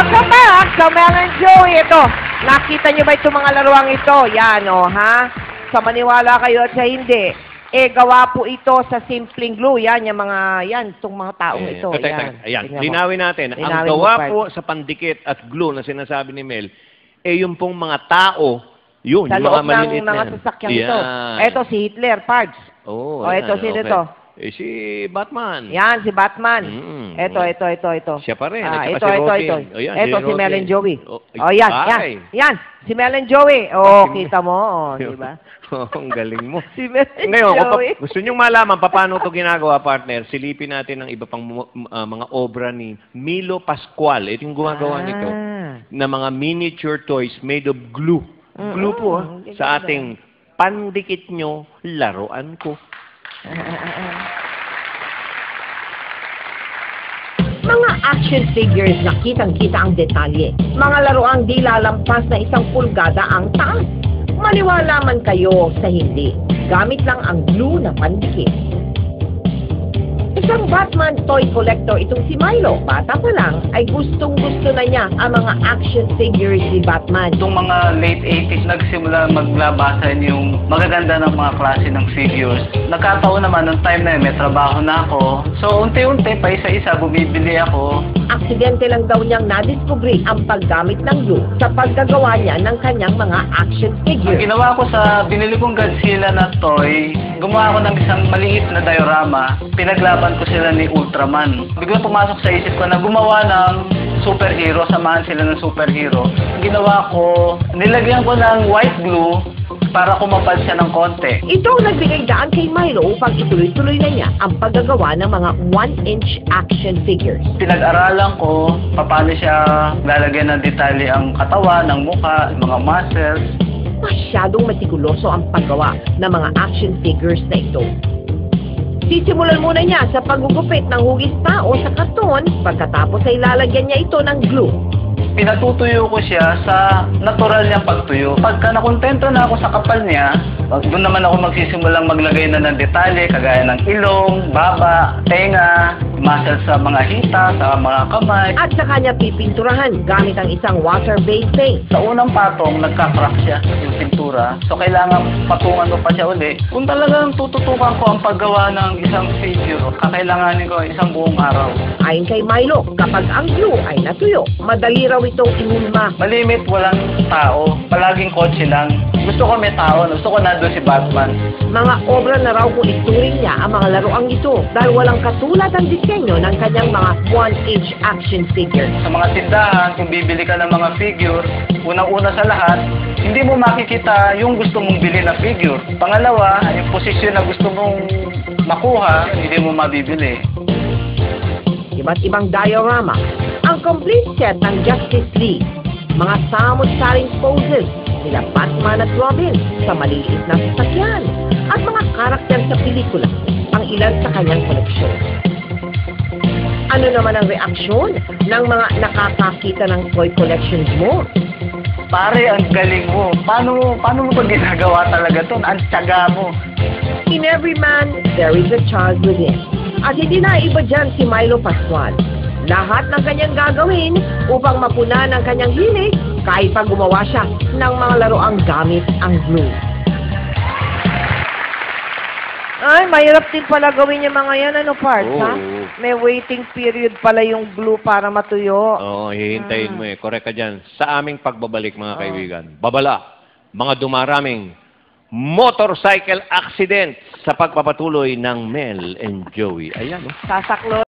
Welcome back sa Mel and Joey. Ito, nakita nyo ba itong mga laruang ito? Yan, o, ha? Sa maniwala kayo at sa hindi. Gawa po ito sa simpleng glue. Yan, yung mga, yan, itong mga taong ito. Ayan, linawin natin. Ang gawa po sa pandikit at glue na sinasabi ni Mel, yung pong mga tao, yun, sa yung loob mga maliliit ng mga sasakyan ito. Ito, si Hitler, Pards. Ito, sino ito? Si Batman. Yan, si Batman. Ito. Siya pa rin. Ito. Ito, si Mel and Joey. Yan. Si Mel and Joey. Kita mo. Diba? Ang galing mo. Si Mel and ngayon, Joey. Gusto nyo malaman paano ito ginagawa, partner, silipin natin ang iba pang mga obra ni Milo Pascual. Ito yung gumagawa nito na mga miniature toys made of glue. Glue po, sa ating pandikit nyo, laruan ko. Mga action figures na kitang-kita ang detalye. Mga laruang di lalampas na 1 pulgada ang taas. Maniwala man kayo sa hindi, gamit lang ang glue na pandikit. Isang Batman toy collector itong si Milo. Bata pa lang ay gustong-gusto na niya ang mga action figures ni Batman. Itong mga late 80s, nagsimula maglabasan yung magaganda ng mga klase ng figures. Nagkataon naman, nung time na yun, may trabaho na ako. So, unti-unti, pa isa-isa, bumibili ako. Aksidente lang daw niyang nadiskubre ang paggamit ng glue sa paggagawa niya ng kanyang mga action figures. Ang ginawa ko sa binili kong Godzilla na toy, gumawa ko ng isang maliit na diorama. Pinaglaban ko sila ni Ultraman. Biglang pumasok sa isip ko na gumawa ng superhero, samahan sila ng superhero. Ginawa ko, nilagyan ko ng white glue para kumapal siya ng konti. Ito ang nagbigay daan kay Milo upang ituloy-tuloy na niya ang paggagawa ng mga 1-inch action figures. Pinag-aralan ko paano siya lalagyan ng detalye ang katawan, ng mukha, mga muscles. Masyadong matikuloso ang paggawa ng mga action figures na ito. Sisimulan muna niya sa paggugupit ng hugis tao sa karton, pagkatapos ay lalagyan niya ito ng glue. Pinatutuyo ko siya sa natural niyang pagtuyo. Pagka nakontento na ako sa kapal niya, doon naman ako magsisimulang maglagay na ng detalye, kagaya ng ilong, baba, tenga, muscle sa mga hita, sa mga kamay. At sa kanya pipinturahan gamit ang isang water-based paint. Sa unang patong, nagka-crack siya yung pintura. So, kailangan patungan ko pa siya uli. Kung talagang tututukan ko ang paggawa ng isang figure, kakailanganin ko isang buong araw. Ayon kay Milo, kapag ang glue ay natuyo, madali raw itong inulma. Malimit, walang tao. Palaging kotse lang. Gusto ko may tao. Gusto ko nandun si Batman. Mga obra na raw kung ituring niya ang mga laruang ito dahil walang katulad ang disenyo ng kanyang mga 1-inch action figure. Sa mga tindahan, kung bibili ka ng mga figure, unang-una sa lahat, hindi mo makikita yung gusto mong bili na figure. Pangalawa, yung posisyon na gusto mong makuha, hindi mo mabibili. Iba't ibang diorama, ang complete set ng Justice League, mga samot-saring poses nila Batman at Robin sa maliliit na sasakyan, at mga karakter sa pelikula, ang ilan sa kanyang koleksyon. Ano naman ang reaksyon ng mga nakakakita ng toy collections mo? Pare, ang galing mo. Paano mo ito ginagawa talaga ito? Ang tiyaga mo. In every man, there is a child within. At hindi na iba dyan si Milo Pascual. Lahat ng kanyang gagawin upang mapunan ang kanyang hilig kahit pa gumawa siya ng mga laruang gamit ang glue. Ay, mahirap din pala gawin yung mga yan, Pards, ha? May waiting period pala yung glue para matuyo. Hihintayin mo Correct ka dyan. Sa aming pagbabalik, mga kaibigan, babala, mga dumaraming motorcycle accident sa pagpapatuloy ng Mel and Joey. Ayan, Sasaklo.